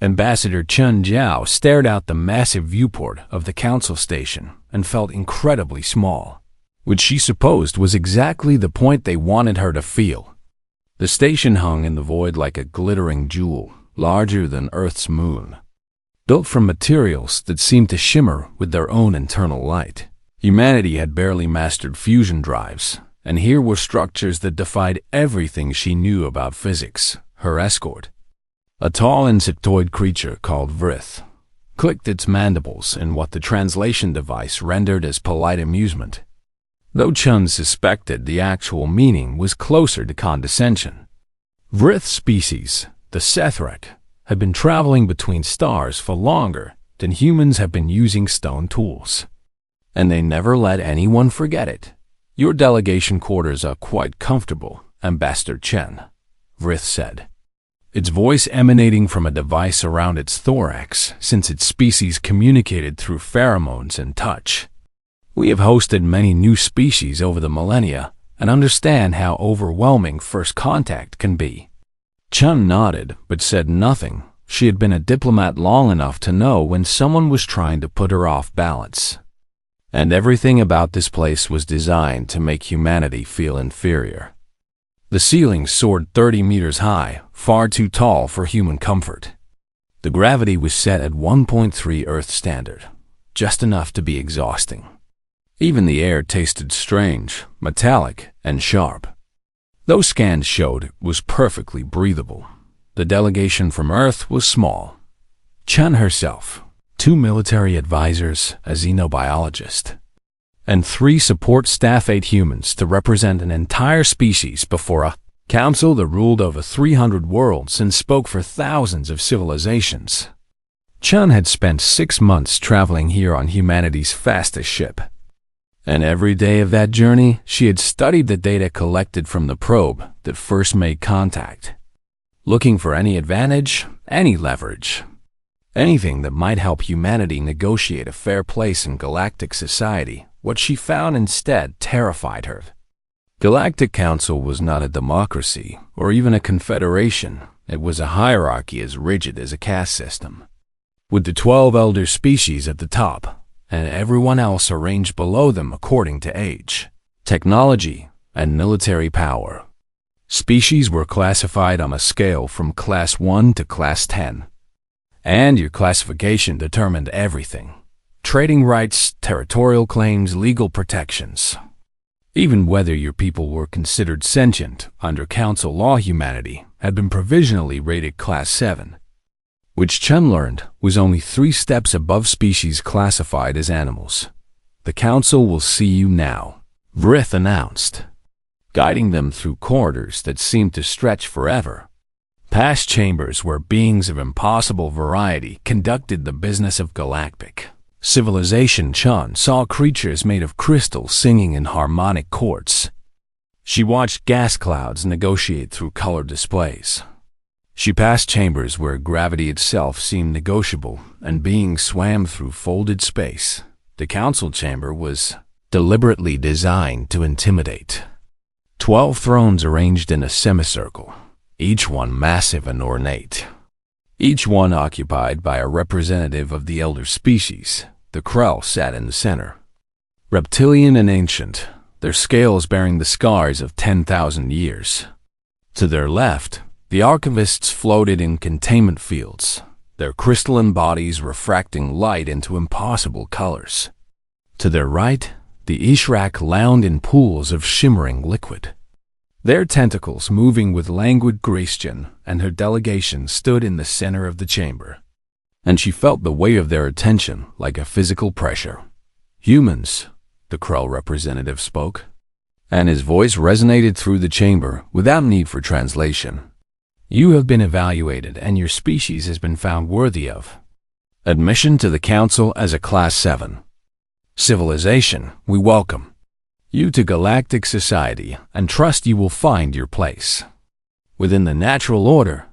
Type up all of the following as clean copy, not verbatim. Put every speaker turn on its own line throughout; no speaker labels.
Ambassador Chun Jiao stared out the massive viewport of the council station and felt incredibly small, which she supposed was exactly the point they wanted her to feel. The station hung in the void like a glittering jewel, larger than Earth's moon, built from materials that seemed to shimmer with their own internal light. Humanity had barely mastered fusion drives, and here were structures that defied everything she knew about physics. Her escort, a tall insectoid creature called Vrith, clicked its mandibles in what the translation device rendered as polite amusement, though Chun suspected the actual meaning was closer to condescension. Vrith's species, the Sethrek, had been traveling between stars for longer than humans have been using stone tools, and they never let anyone forget it. Your delegation quarters are quite comfortable, Ambassador Chen, Vrith said, its voice emanating from a device around its thorax since its species communicated through pheromones and touch. We have hosted many new species over the millennia and understand how overwhelming first contact can be. Chun nodded but said nothing. She had been a diplomat long enough to know when someone was trying to put her off balance. And everything about this place was designed to make humanity feel inferior. The ceiling soared 30 meters high, far too tall for human comfort. The gravity was set at 1.3 Earth standard, just enough to be exhausting. Even the air tasted strange, metallic, and sharp. Though scans showed it was perfectly breathable. The delegation from Earth was small. Chun herself, 2 military advisors, a xenobiologist, and 3 support staff, 8 humans to represent an entire species before a council that ruled over 300 worlds and spoke for thousands of civilizations. Chun had spent 6 months traveling here on humanity's fastest ship, and every day of that journey she had studied the data collected from the probe that first made contact, looking for any advantage, any leverage, anything that might help humanity negotiate a fair place in galactic society. What she found instead terrified her. Galactic Council was not a democracy or even a confederation. It was a hierarchy as rigid as a caste system, with the 12 elder species at the top and everyone else arranged below them according to age, technology, and military power. Species were classified on a scale from Class 1 to Class 10, and your classification determined everything. Trading rights, territorial claims, legal protections. Even whether your people were considered sentient under council law, humanity had been provisionally rated Class 7, which Chun learned was only 3 steps above species classified as animals. The council will see you now, Vrith announced, guiding them through corridors that seemed to stretch forever, past chambers where beings of impossible variety conducted the business of galactic civilization. Chun saw creatures made of crystal singing in harmonic chords. She watched gas clouds negotiate through color displays. She passed chambers where gravity itself seemed negotiable and beings swam through folded space. The council chamber was deliberately designed to intimidate. 12 thrones arranged in a semicircle, each one massive and ornate. Each one occupied by a representative of the elder species. The Krell sat in the center, reptilian and ancient, their scales bearing the scars of 10,000 years. To their left, the archivists floated in containment fields, their crystalline bodies refracting light into impossible colors. To their right, the Ishrak lounged in pools of shimmering liquid, their tentacles moving with languid grace. And her delegation stood in the center of the chamber, and she felt the weight of their attention like a physical pressure. Humans, the Krell representative spoke, and his voice resonated through the chamber without need for translation. You have been evaluated and your species has been found worthy of admission to the council as a Class 7. Civilization, we welcome you to galactic society and trust you will find your place within the natural order.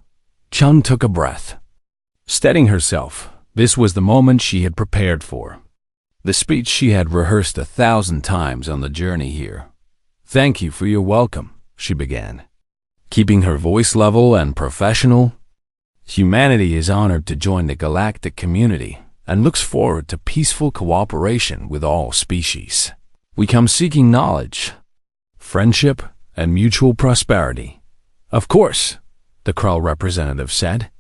Chun took a breath, steadying herself. This was the moment she had prepared for, the speech she had rehearsed 1,000 times on the journey here. Thank you for your welcome, she began, keeping her voice level and professional. Humanity is honored to join the galactic community and looks forward to peaceful cooperation with all species. We come seeking knowledge, friendship, and mutual prosperity. Of course, the Krell representative said,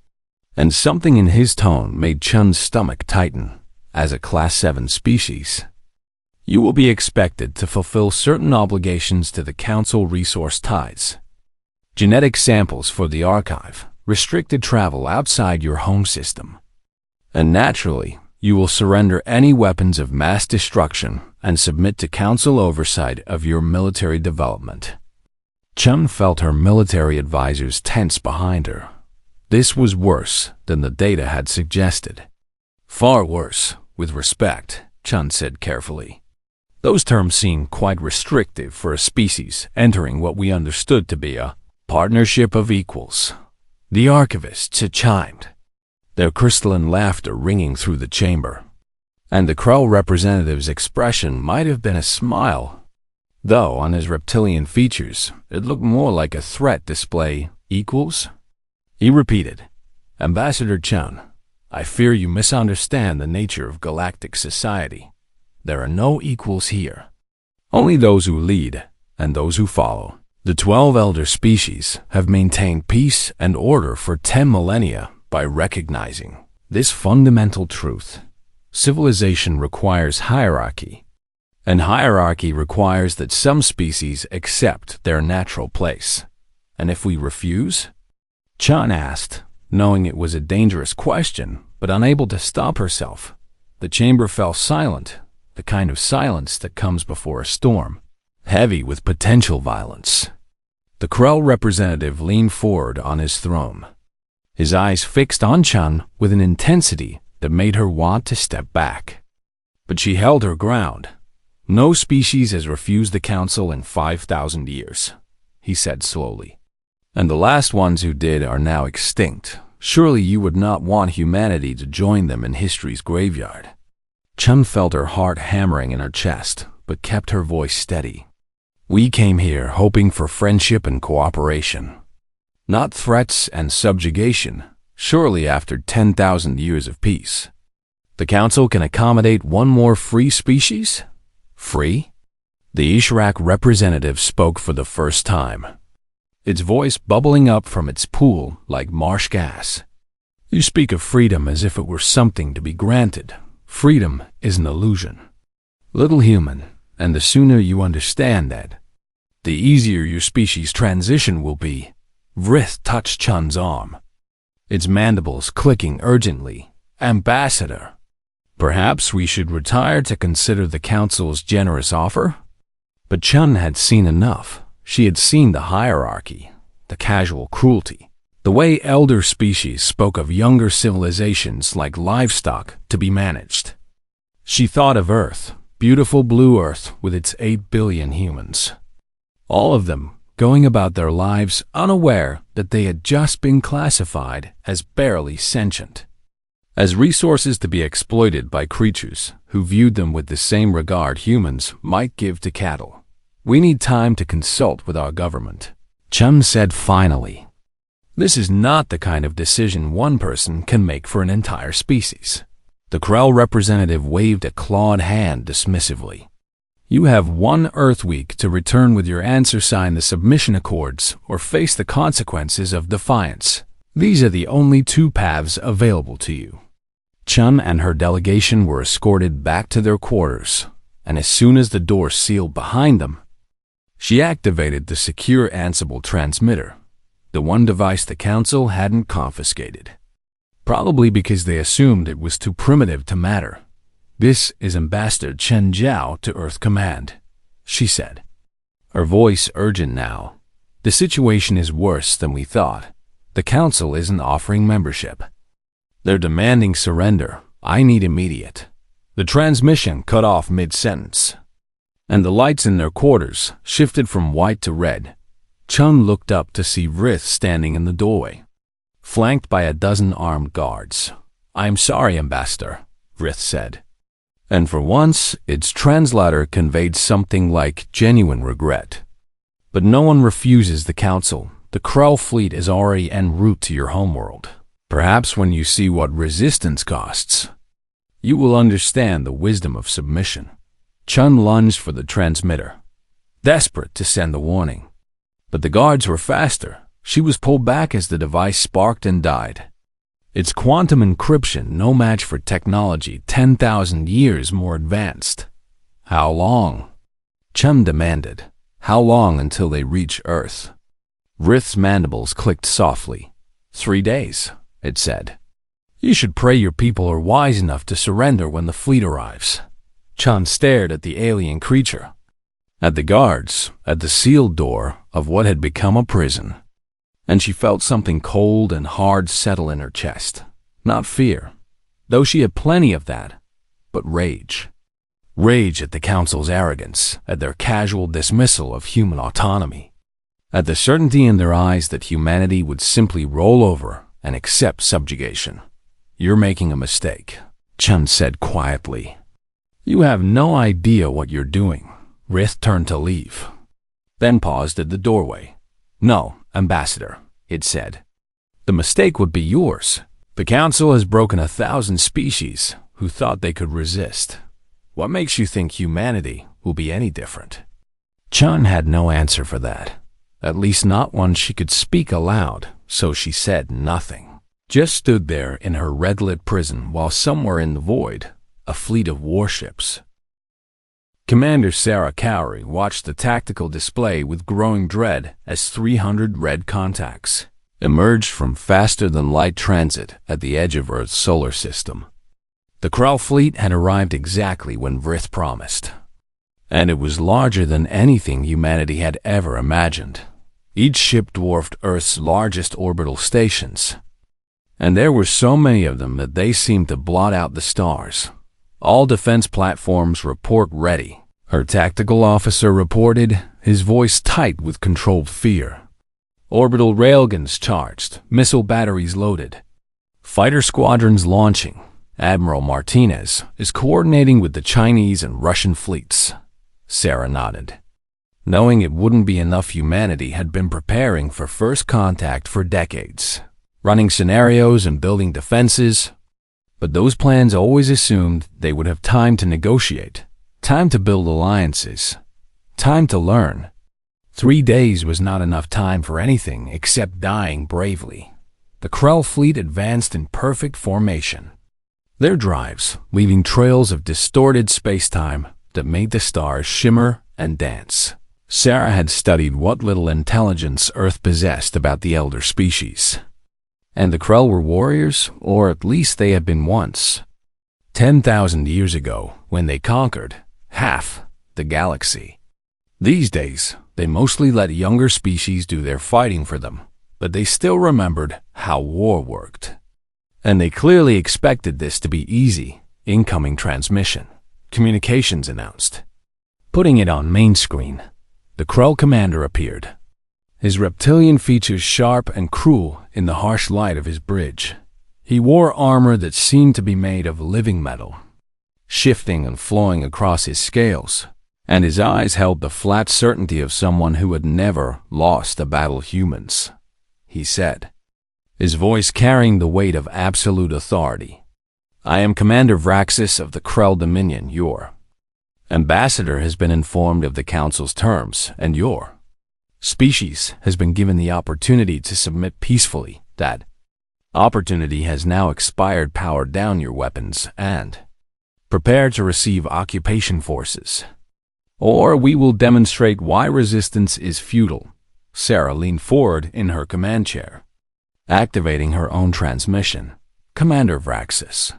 and something in his tone made Chun's stomach tighten. As a Class 7 species, you will be expected to fulfill certain obligations to the Council resource ties. Genetic samples for the archive, restricted travel outside your home system. And naturally, you will surrender any weapons of mass destruction and submit to Council oversight of your military development. Chun felt her military advisors tense behind her. This was worse than the data had suggested. Far worse, with respect, Chun said carefully. Those terms seem quite restrictive for a species entering what we understood to be a partnership of equals. The archivists had chimed, their crystalline laughter ringing through the chamber. And the Krell representative's expression might have been a smile, though on his reptilian features it looked more like a threat display. Equals? He repeated, Ambassador Chun, I fear you misunderstand the nature of galactic society. There are no equals here. Only those who lead and those who follow. The 12 elder species have maintained peace and order for 10 millennia by recognizing this fundamental truth. Civilization requires hierarchy, and hierarchy requires that some species accept their natural place. And if we refuse? Chun asked, knowing it was a dangerous question, but unable to stop herself. The chamber fell silent, the kind of silence that comes before a storm, heavy with potential violence. The Krell representative leaned forward on his throne, his eyes fixed on Chun with an intensity that made her want to step back. But she held her ground. No species has refused the Council in 5,000 years, he said slowly. And the last ones who did are now extinct. Surely you would not want humanity to join them in history's graveyard. Chun felt her heart hammering in her chest, but kept her voice steady. We came here hoping for friendship and cooperation, not threats and subjugation, surely after 10,000 years of peace. The Council can accommodate one more free species? Free? The Ishrak representative spoke for the first time, its voice bubbling up from its pool like marsh gas. You speak of freedom as if it were something to be granted. Freedom is an illusion. Little human, and the sooner you understand that, the easier your species' transition will be. Vrith touched Chun's arm, its mandibles clicking urgently. Ambassador, perhaps we should retire to consider the Council's generous offer? But Chun had seen enough. She had seen the hierarchy, the casual cruelty, the way elder species spoke of younger civilizations like livestock to be managed. She thought of Earth, beautiful blue Earth with its 8 billion humans. All of them going about their lives unaware that they had just been classified as barely sentient, as resources to be exploited by creatures who viewed them with the same regard humans might give to cattle. We need time to consult with our government, Chun said finally. This is not the kind of decision one person can make for an entire species. The Krell representative waved a clawed hand dismissively. You have 1 Earth week to return with your answer, sign the submission accords, or face the consequences of defiance. These are the only 2 paths available to you. Chun and her delegation were escorted back to their quarters, and as soon as the door sealed behind them, she activated the secure Ansible transmitter, the one device the Council hadn't confiscated. Probably because they assumed it was too primitive to matter. This is Ambassador Chen Jiao to Earth Command, she said, her voice urgent now. The situation is worse than we thought. The Council isn't offering membership. They're demanding surrender. I need immediate. The transmission cut off mid-sentence, and the lights in their quarters shifted from white to red. Chun looked up to see Vrith standing in the doorway, flanked by a dozen armed guards. I'm sorry, Ambassador, Vrith said. And for once, its translator conveyed something like genuine regret. But no one refuses the Council. The Krell fleet is already en route to your homeworld. Perhaps when you see what resistance costs, you will understand the wisdom of submission. Chun lunged for the transmitter, desperate to send the warning. But the guards were faster. She was pulled back as the device sparked and died. It's quantum encryption, no match for technology 10,000 years more advanced. How long? Chun demanded. How long until they reach Earth? Rith's mandibles clicked softly. 3 days, it said. You should pray your people are wise enough to surrender when the fleet arrives. Chun stared at the alien creature, at the guards, at the sealed door of what had become a prison. And she felt something cold and hard settle in her chest. Not fear, though she had plenty of that, but rage. Rage at the Council's arrogance, at their casual dismissal of human autonomy, at the certainty in their eyes that humanity would simply roll over and accept subjugation. You're making a mistake, Chun said quietly. You have no idea what you're doing. Rith turned to leave, then paused at the doorway. No, Ambassador, it said. The mistake would be yours. The Council has broken 1,000 species who thought they could resist. What makes you think humanity will be any different? Chun had no answer for that, at least not one she could speak aloud, so she said nothing. Just stood there in her red-lit prison while somewhere in the void, a fleet of warships. Commander Sarah Cowrie watched the tactical display with growing dread as 300 red contacts emerged from faster-than-light transit at the edge of Earth's solar system. The Krell fleet had arrived exactly when Vrith promised, and it was larger than anything humanity had ever imagined. Each ship dwarfed Earth's largest orbital stations, and there were so many of them that they seemed to blot out the stars. All defense platforms report ready, her tactical officer reported, his voice tight with controlled fear. Orbital railguns charged, missile batteries loaded, fighter squadrons launching. Admiral Martinez is coordinating with the Chinese and Russian fleets. Sarah nodded. Knowing it wouldn't be enough, humanity had been preparing for first contact for decades, running scenarios and building defenses. But those plans always assumed they would have time to negotiate, time to build alliances, time to learn. 3 days was not enough time for anything except dying bravely. The Krell fleet advanced in perfect formation, their drives leaving trails of distorted space-time that made the stars shimmer and dance. Sarah had studied what little intelligence Earth possessed about the elder species. And the Krell were warriors, or at least they had been once. 10,000 years ago, when they conquered half the galaxy. These days, they mostly let younger species do their fighting for them, but they still remembered how war worked. And they clearly expected this to be easy. Incoming transmission, communications announced. Putting it on main screen, the Krell commander appeared, his reptilian features sharp and cruel in the harsh light of his bridge. He wore armor that seemed to be made of living metal, shifting and flowing across his scales, and his eyes held the flat certainty of someone who had never lost a battle. Humans, he said, his voice carrying the weight of absolute authority. I am Commander Vraxis of the Krell Dominion. Your ambassador has been informed of the Council's terms, and your species has been given the opportunity to submit peacefully. That opportunity has now expired. Power down your weapons and prepare to receive occupation forces, or we will demonstrate why resistance is futile. Sarah leaned forward in her command chair, activating her own transmission. Commander Vraxis,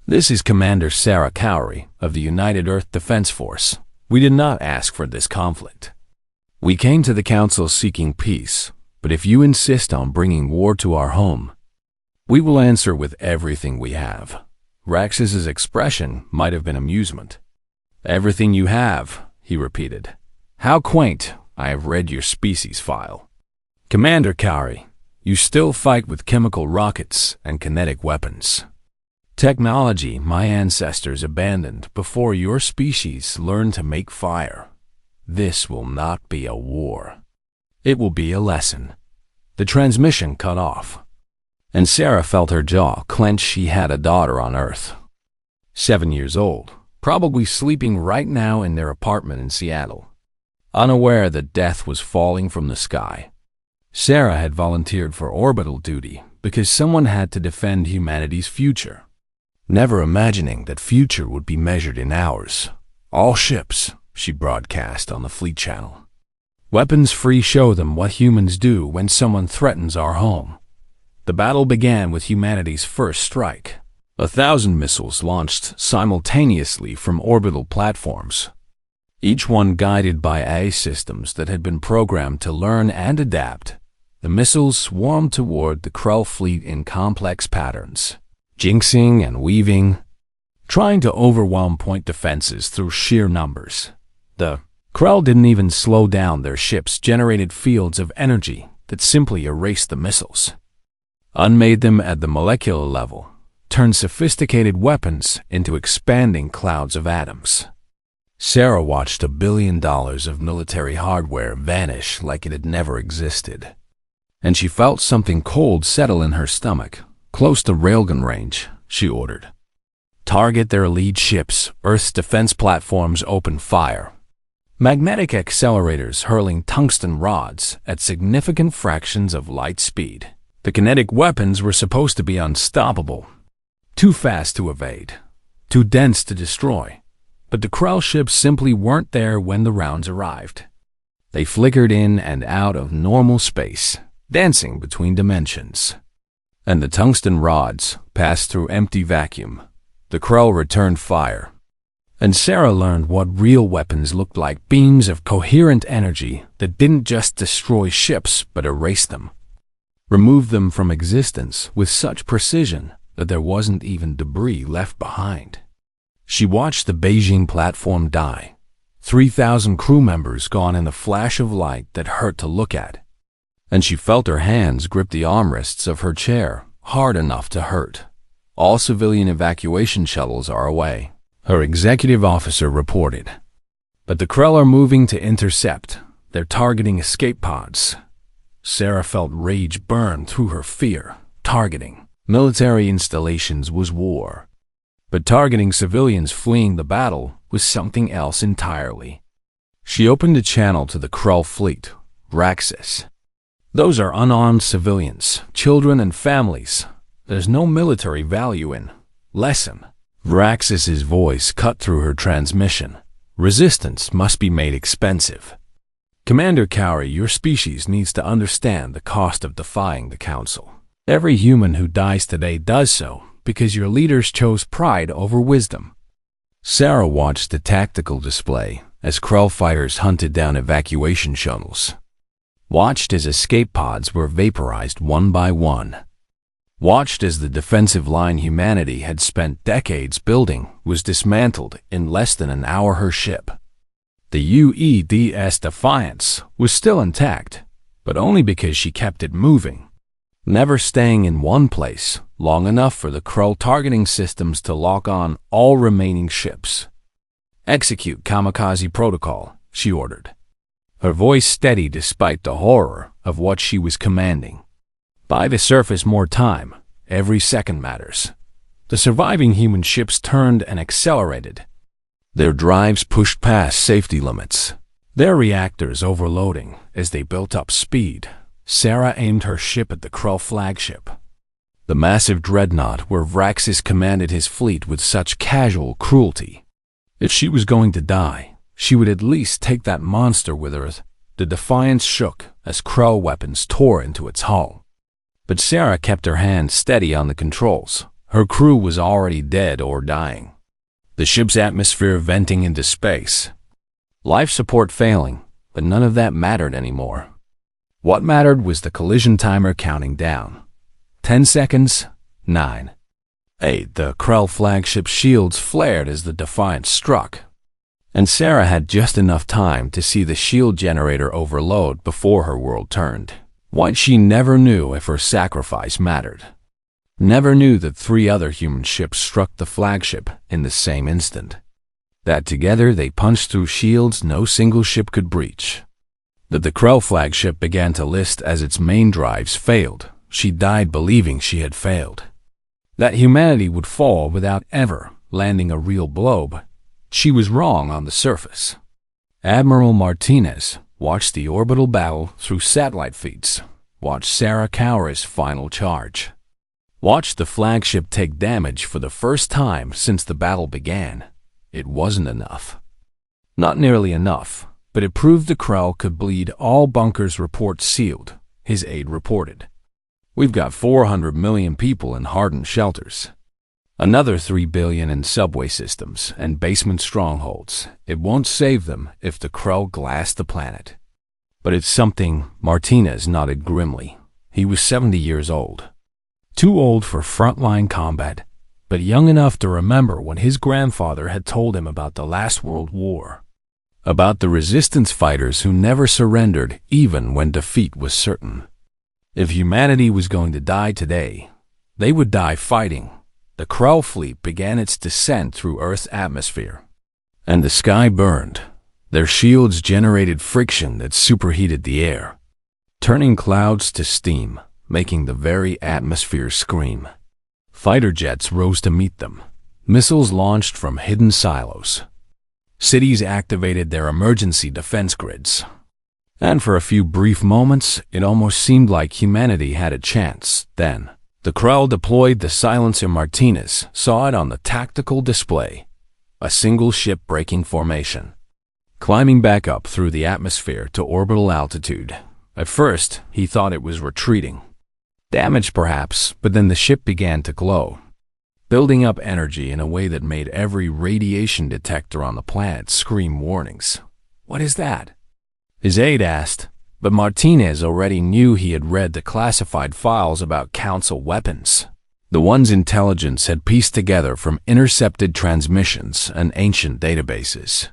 this is Commander Sarah Cowrie of the United Earth Defense Force. We did not ask for this conflict. We came to the Council seeking peace, but if you insist on bringing war to our home, we will answer with everything we have. Vraxis's expression might have been amusement. Everything you have, he repeated. How quaint. I have read your species file. Commander Cowrie, you still fight with chemical rockets and kinetic weapons. Technology my ancestors abandoned before your species learned to make fire. This will not be a war. It will be a lesson. The transmission cut off. And Sarah felt her jaw clench. She had a daughter on Earth, 7 years old, probably sleeping right now in their apartment in Seattle, unaware that death was falling from the sky. Sarah had volunteered for orbital duty because someone had to defend humanity's future, never imagining that future would be measured in hours. All ships, she broadcast on the Fleet Channel. Weapons free, show them what humans do when someone threatens our home. The battle began with humanity's first strike. 1,000 missiles launched simultaneously from orbital platforms, each one guided by AI systems that had been programmed to learn and adapt. The missiles swarmed toward the Krell fleet in complex patterns, jinxing and weaving, trying to overwhelm point defenses through sheer numbers. The Krell didn't even slow down. Their ships generated fields of energy that simply erased the missiles, unmade them at the molecular level, turned sophisticated weapons into expanding clouds of atoms. Sarah watched $1 billion of military hardware vanish like it had never existed, and she felt something cold settle in her stomach. Close to railgun range, she ordered. Target their lead ships. Earth's defense platforms open fire. Magnetic accelerators hurling tungsten rods at significant fractions of light speed. The kinetic weapons were supposed to be unstoppable, too fast to evade, too dense to destroy. But the Krell ships simply weren't there when the rounds arrived. They flickered in and out of normal space, dancing between dimensions. And the tungsten rods passed through empty vacuum. The Krell returned fire. And Sarah learned what real weapons looked like: beams of coherent energy that didn't just destroy ships but erased them, removed them from existence with such precision that there wasn't even debris left behind. She watched the Beijing platform die, 3,000 crew members gone in a flash of light that hurt to look at. And she felt her hands grip the armrests of her chair, hard enough to hurt. All civilian evacuation shuttles are away, her executive officer reported. But the Krell are moving to intercept. They're targeting escape pods. Sarah felt rage burn through her fear. Targeting military installations was war, but targeting civilians fleeing the battle was something else entirely. She opened a channel to the Krell fleet. Raxus. Those are unarmed civilians, children and families. There's no military value in lesson. Raxus's voice cut through her transmission. Resistance must be made expensive. Commander Cowrie, your species needs to understand the cost of defying the Council. Every human who dies today does so because your leaders chose pride over wisdom. Sarah watched the tactical display as Krell fighters hunted down evacuation shuttles. Watched as escape pods were vaporized one by one. Watched as the defensive line humanity had spent decades building was dismantled in less than an hour. Her ship, the UEDS Defiance, was still intact, but only because she kept it moving, never staying in one place long enough for the Krell targeting systems to lock on all remaining ships. Execute kamikaze protocol, she ordered, her voice steady despite the horror of what she was commanding. Buy the surface more time. Every second matters. The surviving human ships turned and accelerated. Their drives pushed past safety limits, their reactors overloading as they built up speed. Sarah aimed her ship at the Krell flagship, the massive dreadnought where Vraxis commanded his fleet with such casual cruelty. If she was going to die, she would at least take that monster with her. The Defiance shook as Krell weapons tore into its hull. But Sarah kept her hand steady on the controls. Her crew was already dead or dying, the ship's atmosphere venting into space, life support failing, but none of that mattered anymore. What mattered was the collision timer counting down. 10 seconds, 9, 8. The Krell flagship shields flared as the Defiance struck, and Sarah had just enough time to see the shield generator overload before her world turned. What she never knew if her sacrifice mattered. Never knew that 3 other human ships struck the flagship in the same instant. That together they punched through shields no single ship could breach. That the Krell flagship began to list as its main drives failed. she died believing she had failed, that humanity would fall without ever landing a real blow, but she was wrong on the surface. Admiral Martinez watched the orbital battle through satellite feeds, watched Sarah Cowra's final charge, watched the flagship take damage for the first time since the battle began. It wasn't enough. Not nearly enough, but it proved the Krell could bleed. All bunkers report sealed, his aide reported. We've got 400 million people in hardened shelters. Another 3 billion in subway systems and basement strongholds. It won't save them if the Krell glass the planet. But it's something. Martinez nodded grimly. He was 70 years old. Too old for frontline combat, but young enough to remember when his grandfather had told him about the last World War. About the resistance fighters who never surrendered even when defeat was certain. If humanity was going to die today, they would die fighting. The Krell fleet began its descent through Earth's atmosphere, and the sky burned. Their shields generated friction that superheated the air, turning clouds to steam, making the very atmosphere scream. Fighter jets rose to meet them, missiles launched from hidden silos. Cities activated their emergency defense grids. And for a few brief moments, it almost seemed like humanity had a chance. Then, the Krell deployed the silencer. Martinez saw it on the tactical display. A single ship breaking formation, climbing back up through the atmosphere to orbital altitude. At first, he thought it was retreating. Damaged perhaps, but then the ship began to glow, building up energy in a way that made every radiation detector on the planet scream warnings. What is that? His aide asked, but Martinez already knew. He had read the classified files about Council weapons, the ones intelligence had pieced together from intercepted transmissions and ancient databases.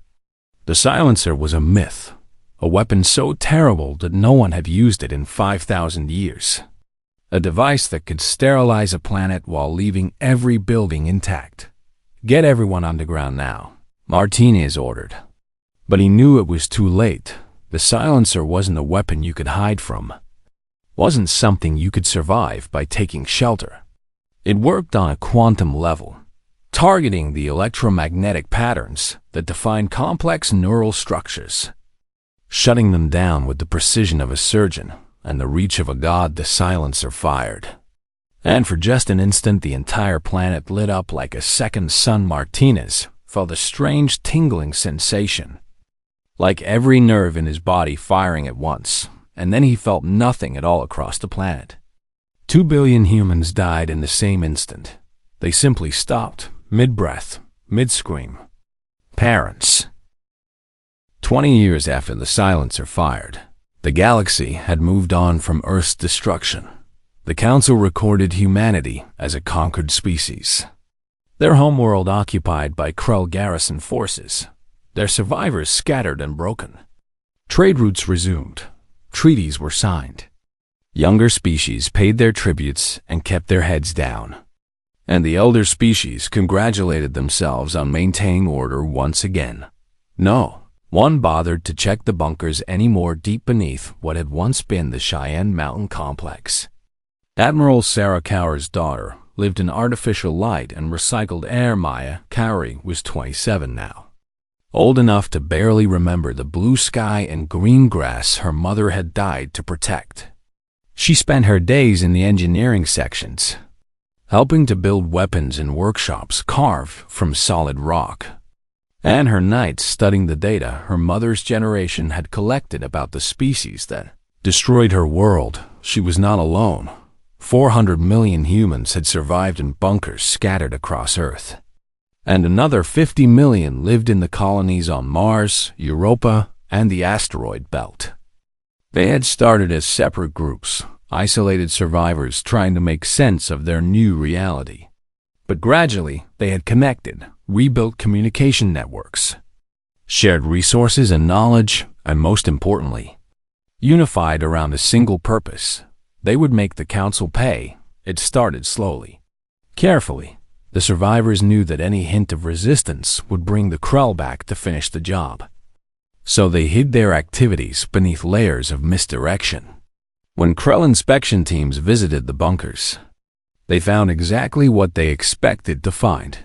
The silencer was a myth, a weapon so terrible that no one had used it in 5,000 years. A device that could sterilize a planet while leaving every building intact. Get everyone underground now, Martinez ordered. But he knew it was too late. The silencer wasn't a weapon you could hide from. Wasn't something you could survive by taking shelter. It worked on a quantum level, targeting the electromagnetic patterns that define complex neural structures, shutting them down with the precision of a surgeon and the reach of a god. The silencer fired, and for just an instant the entire planet lit up like a second sun. Martinez felt a strange tingling sensation, like every nerve in his body firing at once, and then he felt nothing at all across the planet. 2 billion humans died in the same instant. They simply stopped, mid-breath, mid-scream. Parents. 20 years after the silencer fired, the galaxy had moved on from Earth's destruction. The Council recorded humanity as a conquered species, their homeworld occupied by Krell garrison forces, their survivors scattered and broken. Trade routes resumed. Treaties were signed. Younger species paid their tributes and kept their heads down. And the elder species congratulated themselves on maintaining order once again. No one bothered to check the bunkers anymore deep beneath what had once been the Cheyenne Mountain Complex. Admiral Sarah Cowra's daughter lived in artificial light and recycled air. Maya Cowra was 27 now. Old enough to barely remember the blue sky and green grass her mother had died to protect. She spent her days in the engineering sections, helping to build weapons in workshops carved from solid rock, and her nights studying the data her mother's generation had collected about the species that destroyed her world. She was not alone. 400 million humans had survived in bunkers scattered across Earth, and another 50 million lived in the colonies on Mars, Europa, and the asteroid belt. They had started as separate groups, isolated survivors trying to make sense of their new reality. But gradually, they had connected, rebuilt communication networks, shared resources and knowledge, and most importantly, unified around a single purpose. They would make the Council pay. It started slowly, carefully. The survivors knew that any hint of resistance would bring the Krell back to finish the job. So they hid their activities beneath layers of misdirection. When Krell inspection teams visited the bunkers, they found exactly what they expected to find: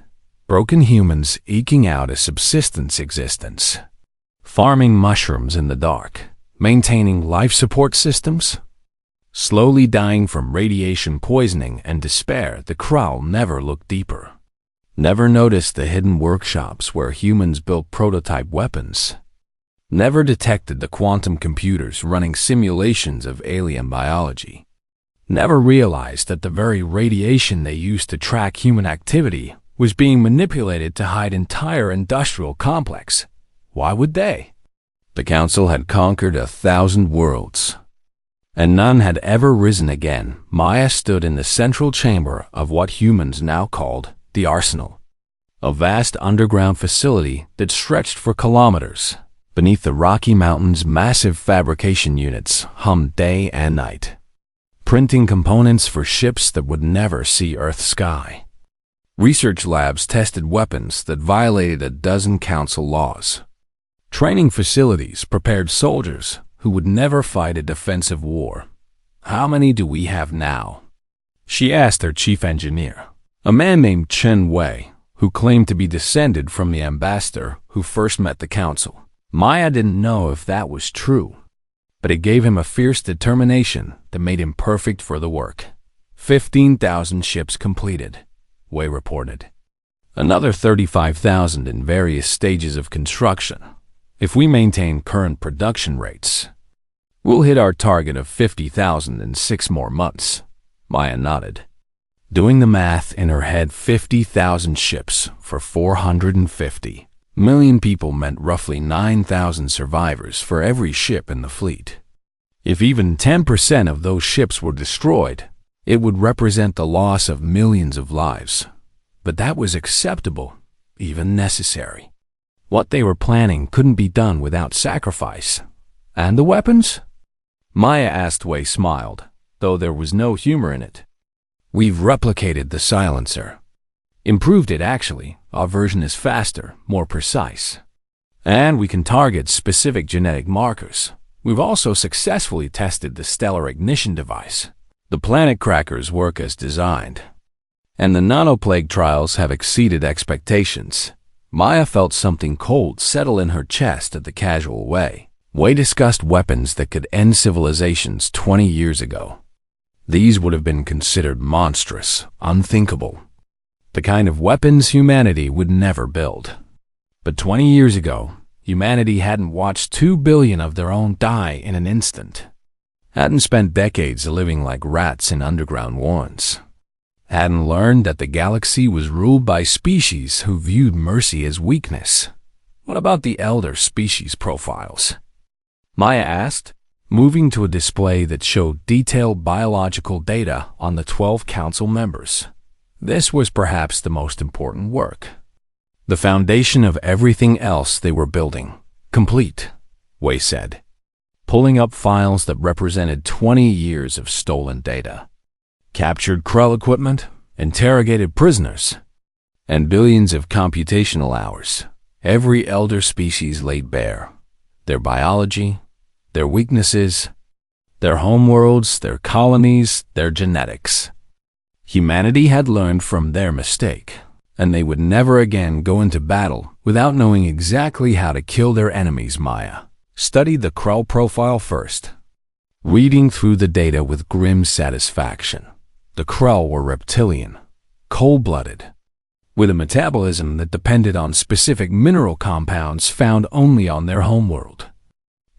broken humans eking out a subsistence existence, farming mushrooms in the dark, maintaining life support systems, slowly dying from radiation poisoning and despair. The Krell never looked deeper, never noticed the hidden workshops where humans built prototype weapons, never detected the quantum computers running simulations of alien biology, never realized that the very radiation they used to track human activity was being manipulated to hide entire industrial complex. Why would they? The Council had conquered 1,000 worlds, and none had ever risen again. Maya stood in the central chamber of what humans now called the Arsenal, a vast underground facility that stretched for kilometers. Beneath the Rocky Mountains, massive fabrication units hummed day and night, printing components for ships that would never see Earth's sky. Research labs tested weapons that violated a dozen Council laws. Training facilities prepared soldiers who would never fight a defensive war. "How many do we have now?" she asked her chief engineer, a man named Chen Wei, who claimed to be descended from the ambassador who first met the Council. Maya didn't know if that was true, but it gave him a fierce determination that made him perfect for the work. 15,000 ships completed, Wei reported. Another 35,000 in various stages of construction. If we maintain current production rates, we'll hit our target of 50,000 in 6 more months. Maya nodded. Doing the math in her head, 50,000 ships for 450 million people meant roughly 9,000 survivors for every ship in the fleet. If even 10% of those ships were destroyed, it would represent the loss of millions of lives. But that was acceptable, even necessary. What they were planning couldn't be done without sacrifice. And the weapons? Maya asked. Wei smiled, though there was no humor in it. "We've replicated the silencer. Improved it, actually. Our version is faster, more precise. And we can target specific genetic markers. We've also successfully tested the stellar ignition device. The planet crackers work as designed. And the nanoplague trials have exceeded expectations." Maya felt something cold settle in her chest at the casual way. Wei discussed weapons that could end civilizations 20 years ago. These would have been considered monstrous, unthinkable. The kind of weapons humanity would never build. But 20 years ago, humanity hadn't watched 2 billion of their own die in an instant. Hadn't spent decades living like rats in underground warrens. Hadn't learned that the galaxy was ruled by species who viewed mercy as weakness. What about the elder species profiles? Maya asked, moving to a display that showed detailed biological data on the 12 Council members. This was perhaps the most important work. The foundation of everything else they were building. Complete, Wei said, pulling up files that represented 20 years of stolen data. Captured Krell equipment, interrogated prisoners, and billions of computational hours. Every elder species laid bare. Their biology, their weaknesses, their homeworlds, their colonies, their genetics. Humanity had learned from their mistake, and they would never again go into battle without knowing exactly how to kill their enemies. Maya studied the Krell profile first, reading through the data with grim satisfaction. The Krell were reptilian, cold-blooded, with a metabolism that depended on specific mineral compounds found only on their homeworld.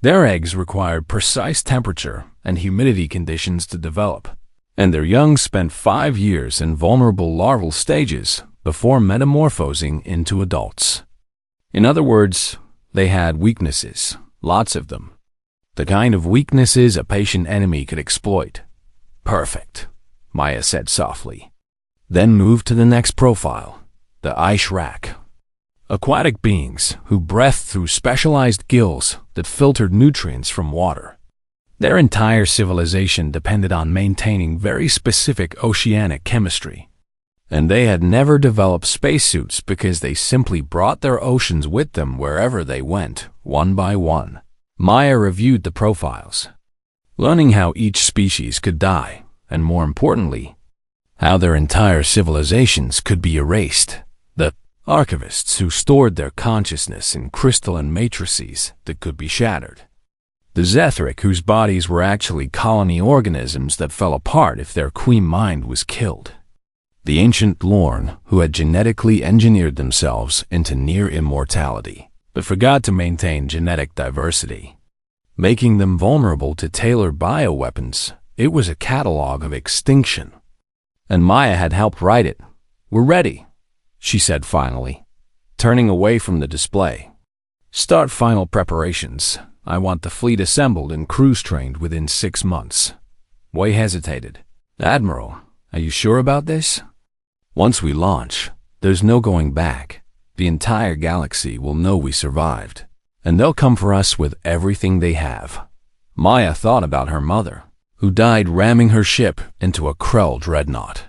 Their eggs required precise temperature and humidity conditions to develop, and their young spent 5 years in vulnerable larval stages before metamorphosing into adults. In other words, they had weaknesses, lots of them. The kind of weaknesses a patient enemy could exploit. Perfect, Maya said softly. Then moved to the next profile, the Ishrak. Aquatic beings who breathed through specialized gills that filtered nutrients from water. Their entire civilization depended on maintaining very specific oceanic chemistry. And they had never developed spacesuits because they simply brought their oceans with them wherever they went, one by one. Maya reviewed the profiles. learning how each species could die, and more importantly, how their entire civilizations could be erased. The archivists who stored their consciousness in crystalline matrices that could be shattered. The Zethric whose bodies were actually colony organisms that fell apart if their queen mind was killed. The ancient Lorn who had genetically engineered themselves into near immortality, but forgot to maintain genetic diversity, making them vulnerable to tailored bioweapons. It was a catalog of extinction. And Maya had helped write it. "We're ready," she said finally, turning away from the display. "Start final preparations. I want the fleet assembled and crews trained within 6 months." Wei hesitated. "Admiral, are you sure about this? Once we launch, there's no going back. The entire galaxy will know we survived, and they'll come for us with everything they have." Maya thought about her mother, who died ramming her ship into a Krell dreadnought.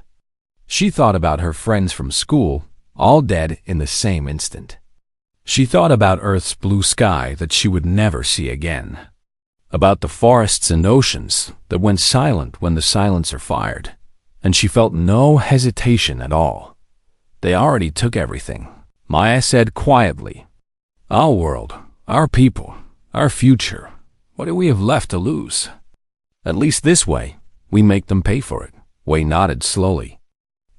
She thought about her friends from school, all dead in the same instant. She thought about Earth's blue sky that she would never see again, about the forests and oceans that went silent when the silencer fired, and she felt no hesitation at all. They already took everything. Maya said quietly, "Our world, our people, our future, what do we have left to lose? At least this way, we make them pay for it." Wei nodded slowly,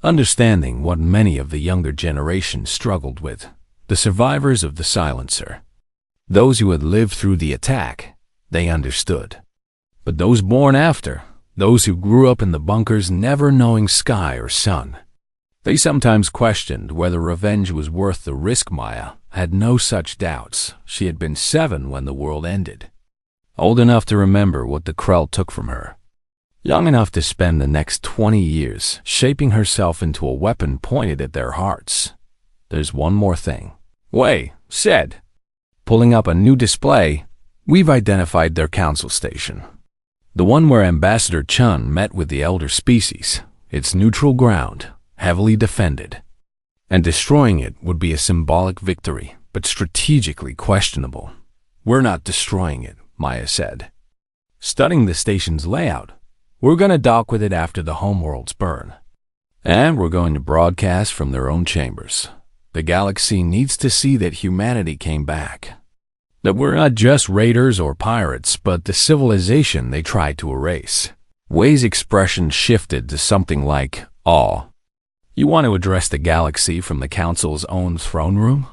understanding what many of the younger generation struggled with. The survivors of the silencer, those who had lived through the attack, they understood. But those born after, those who grew up in the bunkers never knowing sky or sun, they sometimes questioned whether revenge was worth the risk. Maya had no such doubts. She had been 7 when the world ended, old enough to remember what the Krell took from her, young enough to spend the next 20 years shaping herself into a weapon pointed at their hearts. "There's one more thing," Wei said, pulling up a new display. "We've identified their council station, the one where Ambassador Chun met with the elder species. It's neutral ground, heavily defended, and destroying it would be a symbolic victory, but strategically questionable." "We're not destroying it," Maya said, studying the station's layout. "We're going to dock with it after the homeworlds burn, and we're going to broadcast from their own chambers. The galaxy needs to see that humanity came back, that we're not just raiders or pirates, but the civilization they tried to erase." Wei's expression shifted to something like awe. "You want to address the galaxy from the Council's own throne room?"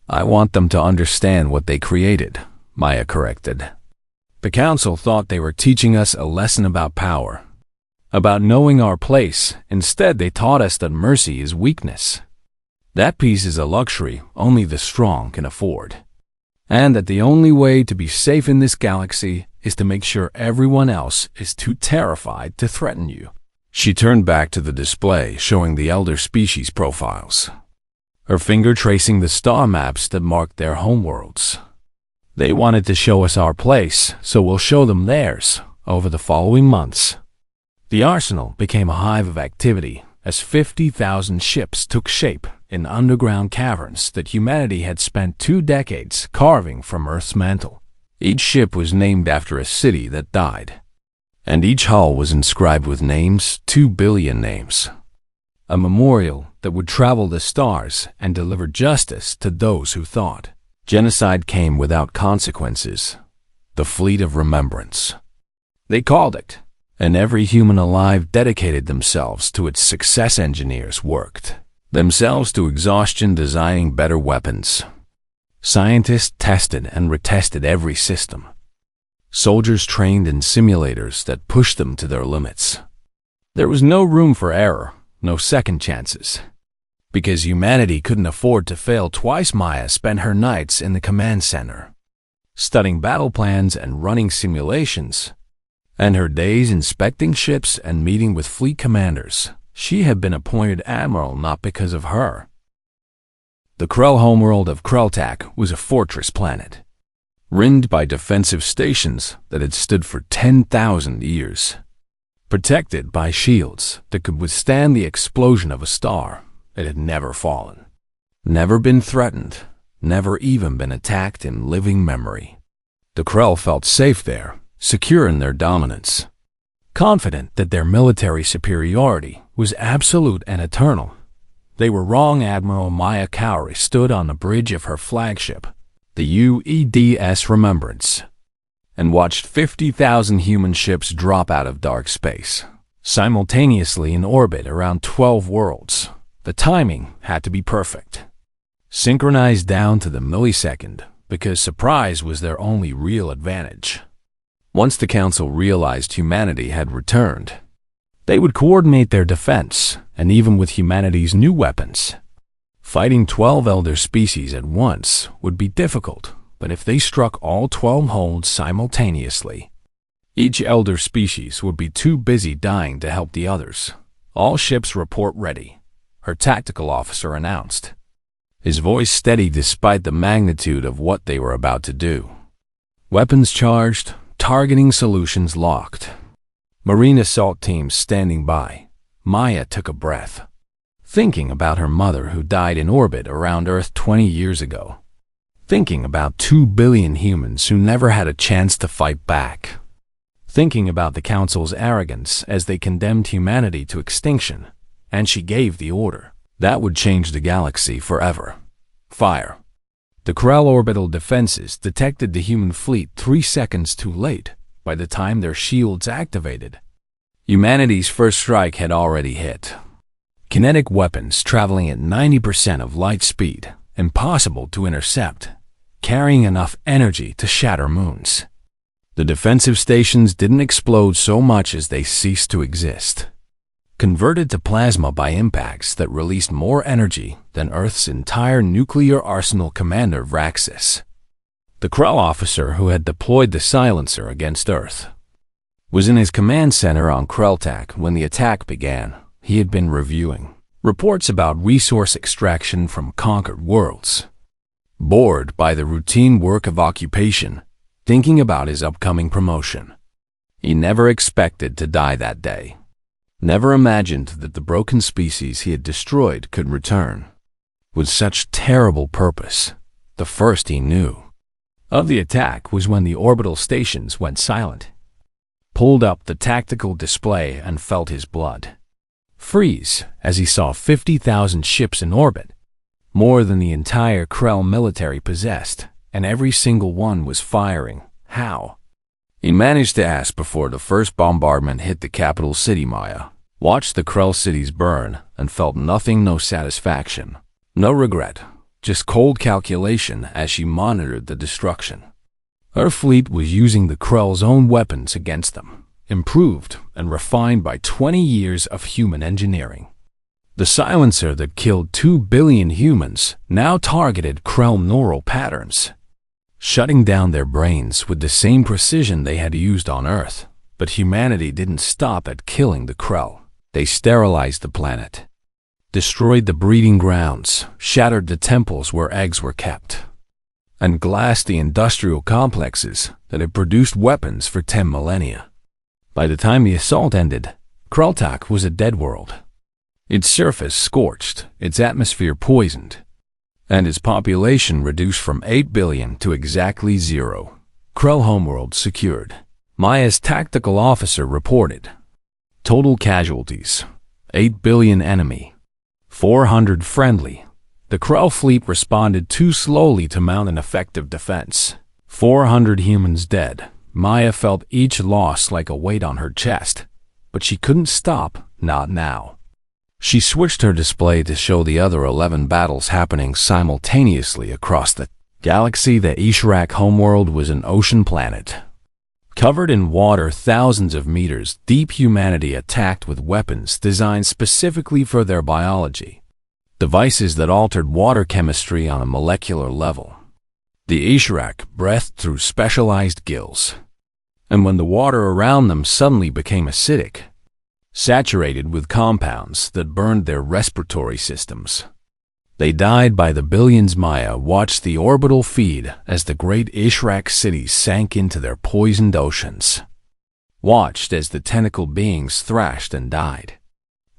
"I want them to understand what they created," Maya corrected. "The Council thought they were teaching us a lesson about power, about knowing our place. Instead, they taught us that mercy is weakness. That peace is a luxury only the strong can afford, and that the only way to be safe in this galaxy is to make sure everyone else is too terrified to threaten you." She turned back to the display showing the elder species profiles, her finger tracing the star maps that marked their homeworlds. "They wanted to show us our place, so we'll show them theirs over the following months." The arsenal became a hive of activity as 50,000 ships took shape in underground caverns that humanity had spent 2 decades carving from Earth's mantle. Each ship was named after a city that died, and each hull was inscribed with names, 2 billion names. A memorial that would travel the stars and deliver justice to those who thought genocide came without consequences. The Fleet of Remembrance, they called it, and every human alive dedicated themselves to its success. Engineers worked themselves to exhaustion designing better weapons. Scientists tested and retested every system. Soldiers trained in simulators that pushed them to their limits. There was no room for error, no second chances. Because humanity couldn't afford to fail twice, Maya spent her nights in the command center, studying battle plans and running simulations, and her days inspecting ships and meeting with fleet commanders. She had been appointed admiral not because of her. The Krell homeworld of Krelltak was a fortress planet, ringed by defensive stations that had stood for 10,000 years, protected by shields that could withstand the explosion of a star. It had never fallen, never been threatened, never even been attacked in living memory. The Krell felt safe there, secure in their dominance. Confident that their military superiority was absolute and eternal, they were wrong. Admiral Maya Cowrie stood on the bridge of her flagship, the UEDS Remembrance, and watched 50,000 human ships drop out of dark space, simultaneously in orbit around 12 worlds. The timing had to be perfect, synchronized down to the millisecond, because surprise was their only real advantage. Once the Council realized humanity had returned, they would coordinate their defense, and even with humanity's new weapons, fighting 12 elder species at once would be difficult. But if they struck all 12 holds simultaneously, each elder species would be too busy dying to help the others. All ships report ready, her tactical officer announced, his voice steady despite the magnitude of what they were about to do. Weapons charged, targeting solutions locked. Marine assault teams standing by. Maya took a breath, thinking about her mother who died in orbit around Earth 20 years ago. Thinking about 2 billion humans who never had a chance to fight back. Thinking about the Council's arrogance as they condemned humanity to extinction, and she gave the order that would change the galaxy forever. Fire. The Krell orbital defenses detected the human fleet 3 seconds too late. By the time their shields activated, humanity's first strike had already hit. Kinetic weapons traveling at 90% of light speed, impossible to intercept, carrying enough energy to shatter moons. The defensive stations didn't explode so much as they ceased to exist, converted to plasma by impacts that released more energy than Earth's entire nuclear arsenal. Commander Vraxis, the Krell officer who had deployed the silencer against Earth, was in his command center on Krelltak when the attack began. He had been reviewing reports about resource extraction from conquered worlds, bored by the routine work of occupation, thinking about his upcoming promotion. He never expected to die that day, never imagined that the broken species he had destroyed could return with such terrible purpose. The first he knew of the attack was when the orbital stations went silent, pulled up the tactical display and felt his blood freeze as he saw 50,000 ships in orbit, more than the entire Krell military possessed, and every single one was firing. How? He managed to ask before the first bombardment hit the capital city. Maya watched the Krell cities burn and felt nothing, no satisfaction, no regret, just cold calculation as she monitored the destruction. Her fleet was using the Krell's own weapons against them, improved and refined by 20 years of human engineering. The silencer that killed 2 billion humans now targeted Krell neural patterns, shutting down their brains with the same precision they had used on Earth. But humanity didn't stop at killing the Krell. They sterilized the planet, destroyed the breeding grounds, shattered the temples where eggs were kept, and glassed the industrial complexes that had produced weapons for 10 millennia. By the time the assault ended, Krelltak was a dead world, its surface scorched, its atmosphere poisoned, and its population reduced from 8 billion to exactly 0. Krell homeworld secured. Maya's tactical officer reported. Total casualties, 8 billion enemy, 400 friendly. The Krell fleet responded too slowly to mount an effective defense. 400 humans dead. Maya felt each loss like a weight on her chest, but she couldn't stop, not now. She switched her display to show the other 11 battles happening simultaneously across the galaxy. The Ishrak homeworld was an ocean planet, covered in water thousands of meters deep. Humanity attacked with weapons designed specifically for their biology, devices that altered water chemistry on a molecular level. The Ishrak breathed through specialized gills, and when the water around them suddenly became acidic, saturated with compounds that burned their respiratory systems, they died by the billions. Maya watched the orbital feed as the great Ishrak cities sank into their poisoned oceans, watched as the tentacle beings thrashed and died,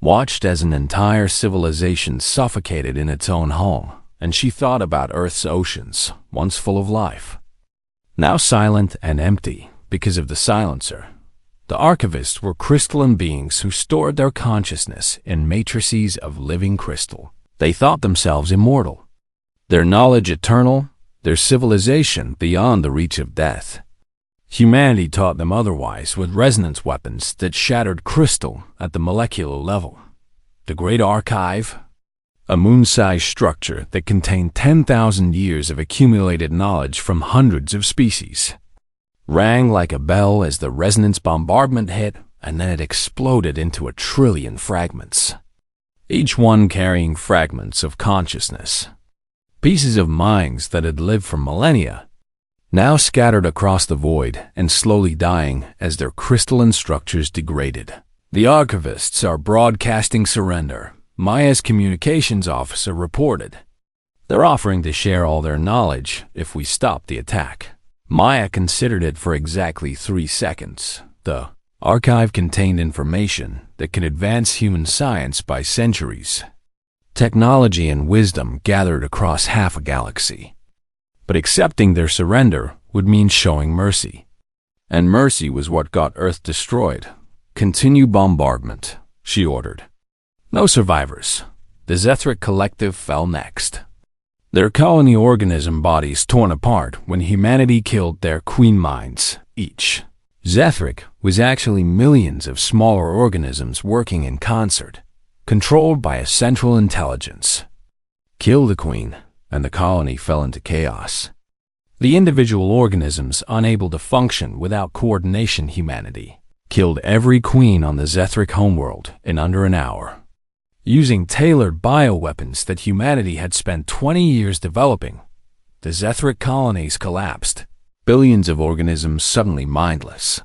watched as an entire civilization suffocated in its own home. And she thought about Earth's oceans, once full of life, now silent and empty because of the silencer. The archivists were crystalline beings who stored their consciousness in matrices of living crystal. They thought themselves immortal, their knowledge eternal, their civilization beyond the reach of death. Humanity taught them otherwise with resonance weapons that shattered crystal at the molecular level. The Great Archive, a moon-sized structure that contained 10,000 years of accumulated knowledge from hundreds of species, rang like a bell as the resonance bombardment hit, and then it exploded into 1 trillion fragments, each one carrying fragments of consciousness, pieces of minds that had lived for millennia, now scattered across the void and slowly dying as their crystalline structures degraded. The archivists are broadcasting surrender, Maya's communications officer reported. They're offering to share all their knowledge if we stop the attack. Maya considered it for exactly 3 seconds. The archive contained information that could advance human science by centuries. Technology and wisdom gathered across half a galaxy. But accepting their surrender would mean showing mercy. And mercy was what got Earth destroyed. Continue bombardment, she ordered. No survivors. The Zethric collective fell next. Their colony organism bodies torn apart when humanity killed their queen minds each. Zethric was actually millions of smaller organisms working in concert, controlled by a central intelligence. Kill the queen, and the colony fell into chaos. The individual organisms unable to function without coordination humanity killed every queen on the Zethric homeworld in under an hour. Using tailored bioweapons that humanity had spent 20 years developing, the Zethric colonies collapsed, billions of organisms suddenly mindless,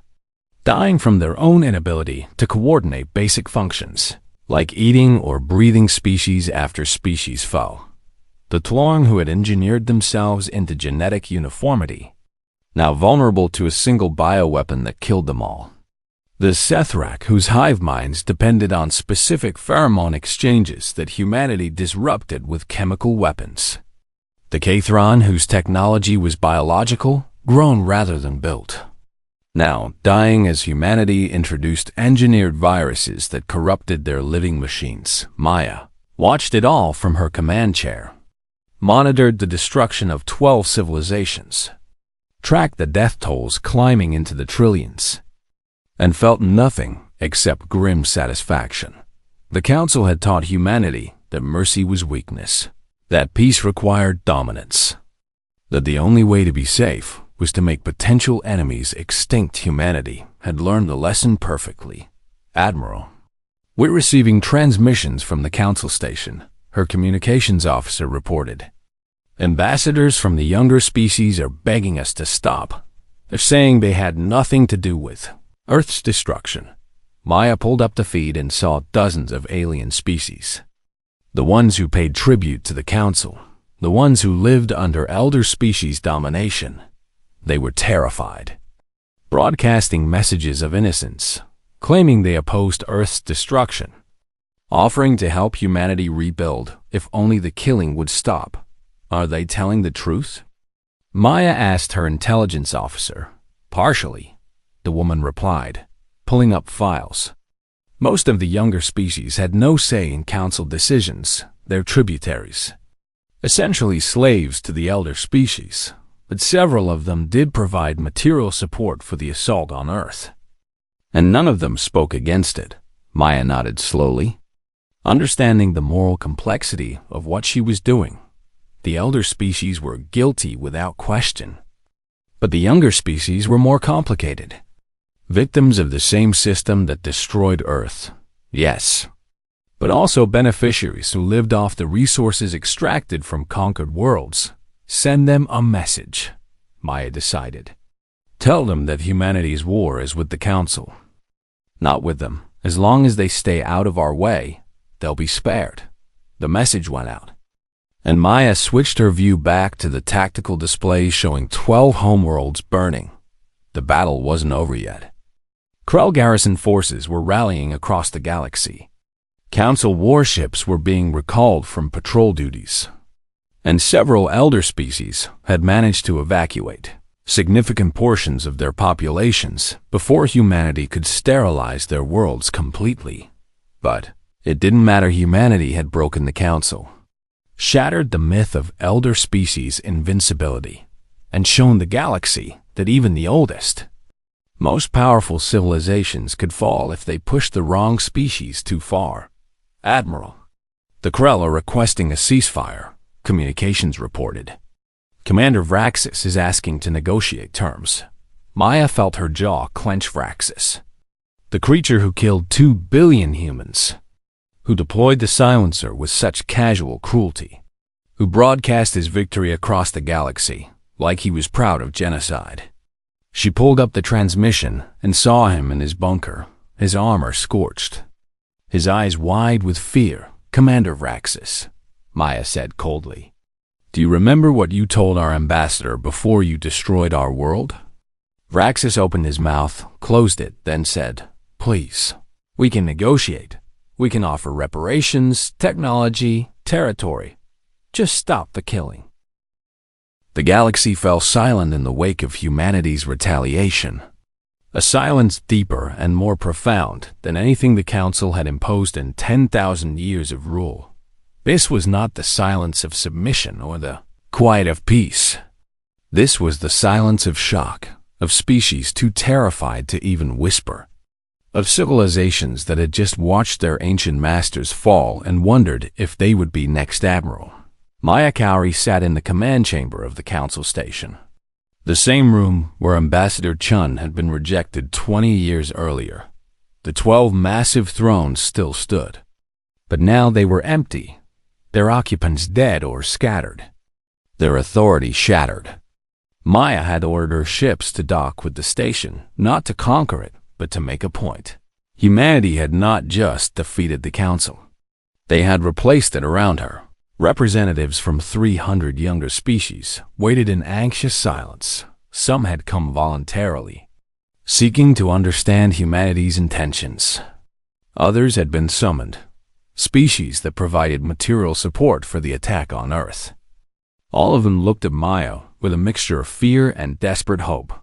dying from their own inability to coordinate basic functions, like eating or breathing. Species after species fell. The Tlorn, who had engineered themselves into genetic uniformity, now vulnerable to a single bioweapon that killed them all. The Sethrak, whose hive minds depended on specific pheromone exchanges that humanity disrupted with chemical weapons. The Kathron, whose technology was biological, grown rather than built. Now dying as humanity introduced engineered viruses that corrupted their living machines. Maya watched it all from her command chair, monitored the destruction of 12 civilizations, tracked the death tolls climbing into the trillions, and felt nothing except grim satisfaction. The Council had taught humanity that mercy was weakness, that peace required dominance, that the only way to be safe was to make potential enemies extinct. Humanity had learned the lesson perfectly. Admiral, we're receiving transmissions from the Council station, her communications officer reported. Ambassadors from the younger species are begging us to stop. They're saying they had nothing to do with Earth's destruction. Maya pulled up the feed and saw dozens of alien species. The ones who paid tribute to the Council, the ones who lived under elder species domination. They were terrified, broadcasting messages of innocence, claiming they opposed Earth's destruction, offering to help humanity rebuild if only the killing would stop. Are they telling the truth? Maya asked her intelligence officer. Partially, the woman replied, pulling up files. Most of the younger species had no say in Council decisions, their tributaries, essentially slaves to the elder species, but several of them did provide material support for the assault on Earth. And none of them spoke against it. Maya nodded slowly, understanding the moral complexity of what she was doing. The elder species were guilty without question, but the younger species were more complicated. Victims of the same system that destroyed Earth, yes, but also beneficiaries who lived off the resources extracted from conquered worlds. Send them a message, Maya decided. Tell them that humanity's war is with the Council, not with them. As long as they stay out of our way, they'll be spared. The message went out, and Maya switched her view back to the tactical displays showing 12 homeworlds burning. The battle wasn't over yet. Krell garrison forces were rallying across the galaxy. Council warships were being recalled from patrol duties, and several elder species had managed to evacuate. significant portions of their populations before humanity could sterilize their worlds completely. But it didn't matter. Humanity had broken the council, shattered the myth of elder species invincibility, and shown the galaxy that even the oldest, most powerful civilizations could fall if they pushed the wrong species too far. Admiral, the Krell are requesting a ceasefire, communications reported. Commander Vraxis is asking to negotiate terms. Maya felt her jaw clench. Vraxis, the creature who killed 2 billion humans, who deployed the silencer with such casual cruelty, who broadcast his victory across the galaxy like he was proud of genocide. She pulled up the transmission and saw him in his bunker, his armor scorched, his eyes wide with fear. Commander Vraxis, Maya said coldly, do you remember what you told our ambassador before you destroyed our world? Vraxis opened his mouth, closed it, then said, please, we can negotiate. We can offer reparations, technology, territory. Just stop the killing. The galaxy fell silent in the wake of humanity's retaliation, a silence deeper and more profound than anything the Council had imposed in 10,000 years of rule. This was not the silence of submission or the quiet of peace. This was the silence of shock, of species too terrified to even whisper, of civilizations that had just watched their ancient masters fall and wondered if they would be next. Admiral Maya Cowrie sat in the command chamber of the Council Station, the same room where Ambassador Chun had been rejected 20 years earlier. The 12 massive thrones still stood, but now they were empty, their occupants dead or scattered, their authority shattered. Maya had ordered her ships to dock with the station, not to conquer it, but to make a point. Humanity had not just defeated the Council. They had replaced it around her. Representatives from 300 younger species waited in anxious silence. Some had come voluntarily, seeking to understand humanity's intentions. Others had been summoned, species that provided material support for the attack on Earth. All of them looked at Maya with a mixture of fear and desperate hope.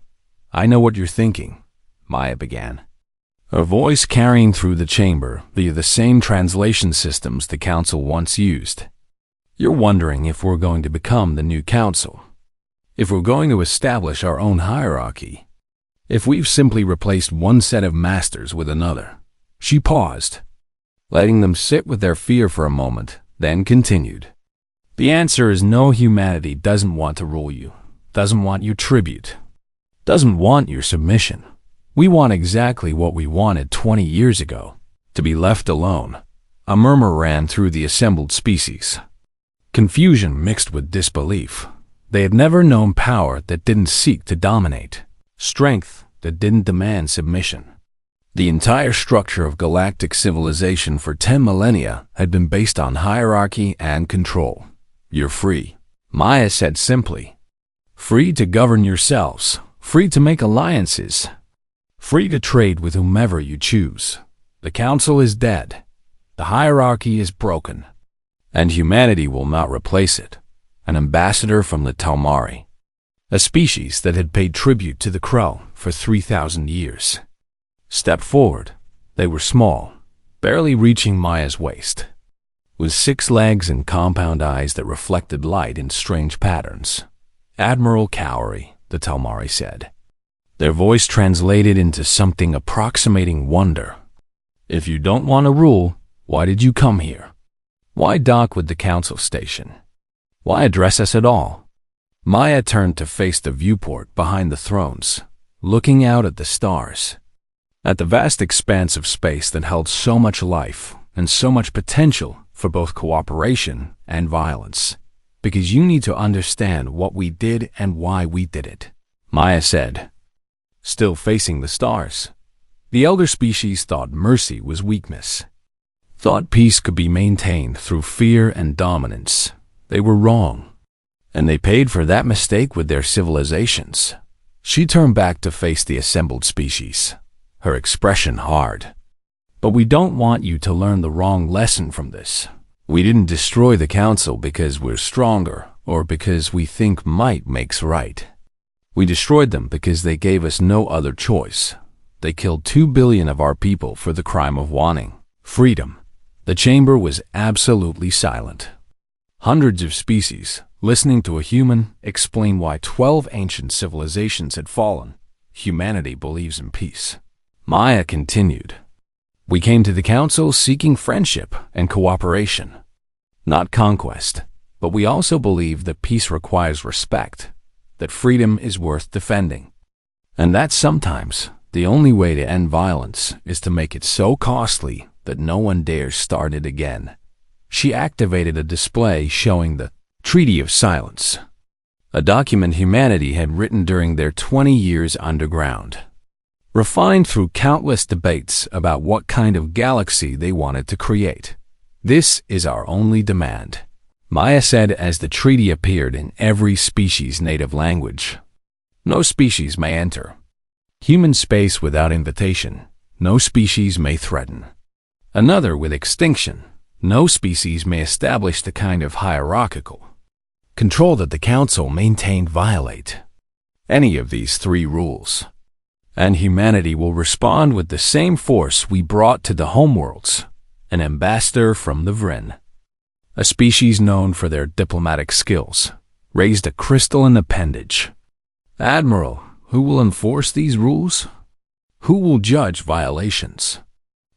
I know what you're thinking, Maya began, her voice carrying through the chamber via the same translation systems the Council once used. You're wondering if we're going to become the new Council, if we're going to establish our own hierarchy, if we've simply replaced one set of masters with another. She paused, letting them sit with their fear for a moment, then continued. The answer is no. Humanity doesn't want to rule you, doesn't want your tribute, doesn't want your submission. We want exactly what we wanted 20 years ago, to be left alone. A murmur ran through the assembled species, confusion mixed with disbelief. They had never known power that didn't seek to dominate, strength that didn't demand submission. The entire structure of galactic civilization for 10 millennia had been based on hierarchy and control. You're free, Maya said simply. Free to govern yourselves, free to make alliances, free to trade with whomever you choose. The Council is dead. The hierarchy is broken, and humanity will not replace it. An ambassador from the Talmari, a species that had paid tribute to the Crow for 3,000 years, stepped forward. They were small, barely reaching Maya's waist, with 6 legs and compound eyes that reflected light in strange patterns. Admiral Cowrie, the Talmari said, their voice translated into something approximating wonder. If you don't want to rule, why did you come here? Why dock with the Council Station? Why address us at all? Maya turned to face the viewport behind the thrones, looking out at the stars, at the vast expanse of space that held so much life and so much potential for both cooperation and violence. Because you need to understand what we did and why we did it, Maya said, still facing the stars. The elder species thought mercy was weakness, thought peace could be maintained through fear and dominance. They were wrong, and they paid for that mistake with their civilizations. She turned back to face the assembled species, her expression hard. But we don't want you to learn the wrong lesson from this. We didn't destroy the Council because we're stronger or because we think might makes right. We destroyed them because they gave us no other choice. They killed 2 billion of our people for the crime of wanting freedom. The chamber was absolutely silent. Hundreds of species, listening to a human explain why 12 ancient civilizations had fallen. Humanity believes in peace. Maya continued. We came to the council seeking friendship and cooperation, not conquest, but we also believe that peace requires respect, that freedom is worth defending, and that sometimes the only way to end violence is to make it so costly that no one dares start it again. She activated a display showing the Treaty of Silence, a document humanity had written during their 20 years underground, refined through countless debates about what kind of galaxy they wanted to create. This is our only demand, Maya said as the treaty appeared in every species' native language. No species may enter human space without invitation. No species may threaten another with extinction. No species may establish the kind of hierarchical control that the council maintained violate any of these 3 rules. And humanity will respond with the same force we brought to the homeworlds, an ambassador from the Vrin, a species known for their diplomatic skills, raised a crystalline appendage. Admiral, who will enforce these rules? Who will judge violations?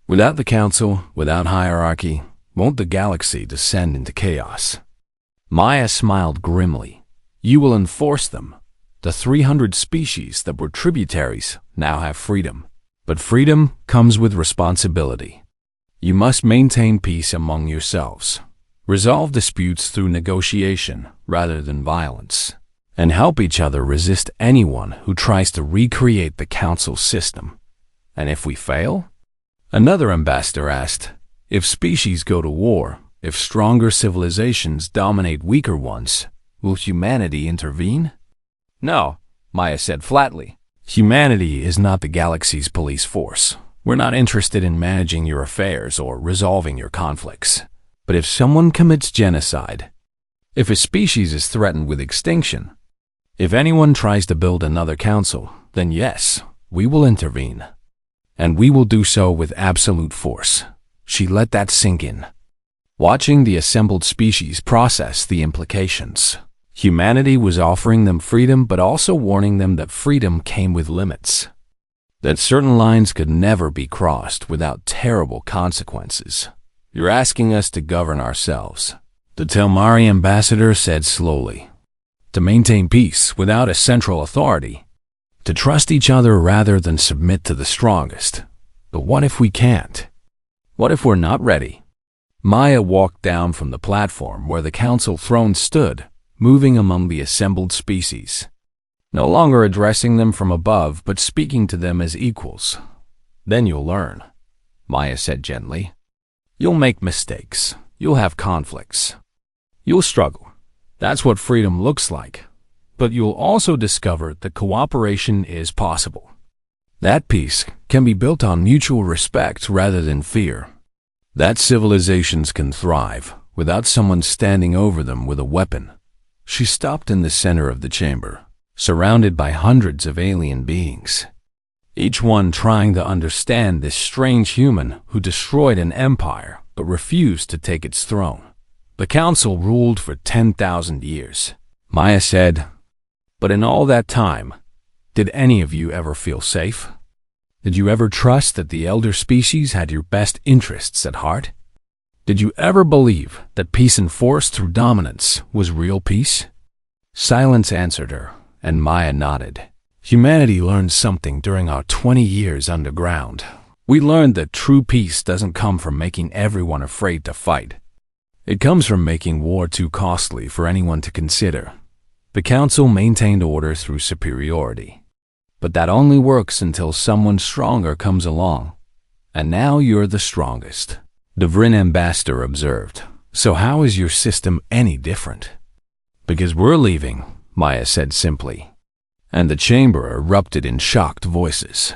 Without the council, without hierarchy, won't the galaxy descend into chaos? Maya smiled grimly. You will enforce them. The 300 species that were tributaries now have freedom. But freedom comes with responsibility. You must maintain peace among yourselves, resolve disputes through negotiation rather than violence, and help each other resist anyone who tries to recreate the council system. And if we fail? Another ambassador asked, if species go to war, if stronger civilizations dominate weaker ones, will humanity intervene? No, Maya said flatly. Humanity is not the galaxy's police force. We're not interested in managing your affairs or resolving your conflicts. But if someone commits genocide, if a species is threatened with extinction, if anyone tries to build another council, then yes, we will intervene. And we will do so with absolute force. She let that sink in, watching the assembled species process the implications. Humanity was offering them freedom, but also warning them that freedom came with limits, that certain lines could never be crossed without terrible consequences. You're asking us to govern ourselves, the Telmari ambassador said slowly, to maintain peace without a central authority, to trust each other rather than submit to the strongest. But what if we can't? What if we're not ready? Maya walked down from the platform where the council throne stood, moving among the assembled species, no longer addressing them from above, but speaking to them as equals. Then you'll learn, Maya said gently. You'll make mistakes. You'll have conflicts. You'll struggle. That's what freedom looks like. But you'll also discover that cooperation is possible. That peace can be built on mutual respect rather than fear. That civilizations can thrive without someone standing over them with a weapon. She stopped in the center of the chamber, surrounded by hundreds of alien beings, each one trying to understand this strange human who destroyed an empire but refused to take its throne. The council ruled for 10,000 years, Maya said. But in all that time, did any of you ever feel safe? Did you ever trust that the elder species had your best interests at heart? Did you ever believe that peace enforced through dominance was real peace? Silence answered her, and Maya nodded. Humanity learned something during our 20 years underground. We learned that true peace doesn't come from making everyone afraid to fight. It comes from making war too costly for anyone to consider. The council maintained order through superiority. But that only works until someone stronger comes along. And now you're the strongest, the Vrin ambassador observed. So how is your system any different? Because we're leaving, Maya said simply. And the chamber erupted in shocked voices.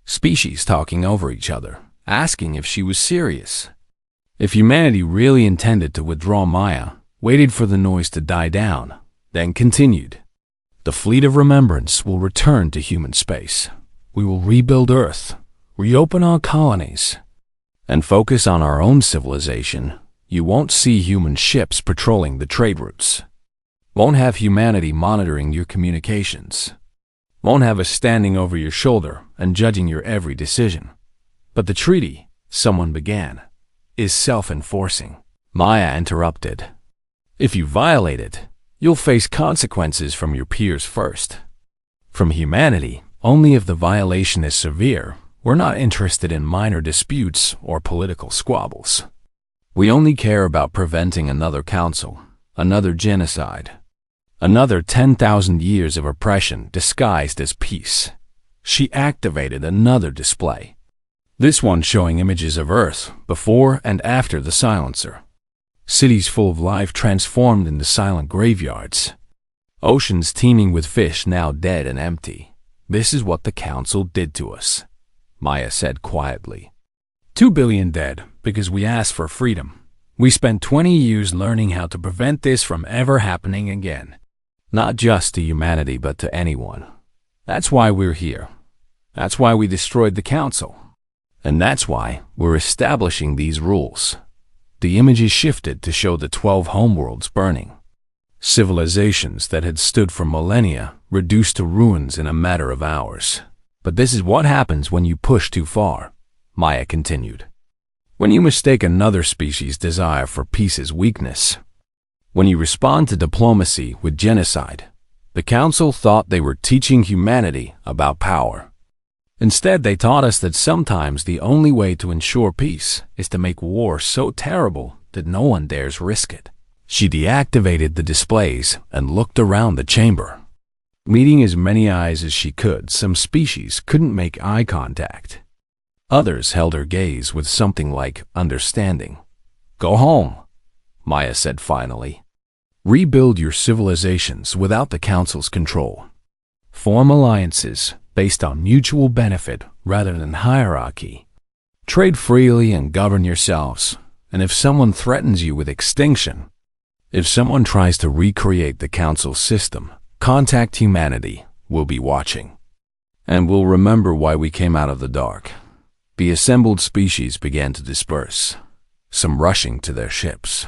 Species talking over each other, asking if she was serious. If humanity really intended to withdraw, Maya waited for the noise to die down, then continued. The fleet of remembrance will return to human space. We will rebuild Earth, reopen our colonies, and focus on our own civilization. You won't see human ships patrolling the trade routes. Won't have humanity monitoring your communications. Won't have us standing over your shoulder and judging your every decision. But the treaty, someone began, is self-enforcing. Maya interrupted. If you violate it, you'll face consequences from your peers first. From humanity, only if the violation is severe. We're not interested in minor disputes or political squabbles. We only care about preventing another council, another genocide, another 10,000 years of oppression disguised as peace. She activated another display. This one showing images of Earth before and after the silencer. Cities full of life transformed into silent graveyards. Oceans teeming with fish now dead and empty. This is what the council did to us, Maya said quietly. 2 billion dead because we asked for freedom. We spent 20 years learning how to prevent this from ever happening again. Not just to humanity, but to anyone. That's why we're here. That's why we destroyed the council. And that's why we're establishing these rules. The images shifted to show the 12 homeworlds burning. Civilizations that had stood for millennia reduced to ruins in a matter of hours. But this is what happens when you push too far, Maya continued. When you mistake another species' desire for peace as weakness. When you respond to diplomacy with genocide. The council thought they were teaching humanity about power. Instead, they taught us that sometimes the only way to ensure peace is to make war so terrible that no one dares risk it. She deactivated the displays and looked around the chamber. Meeting as many eyes as she could, some species couldn't make eye contact. Others held her gaze with something like understanding. Go home, Maya said finally. Rebuild your civilizations without the council's control. Form alliances based on mutual benefit rather than hierarchy. Trade freely and govern yourselves. And if someone threatens you with extinction, if someone tries to recreate the council system, contact humanity. We'll be watching. And we'll remember why we came out of the dark. The assembled species began to disperse, some rushing to their ships.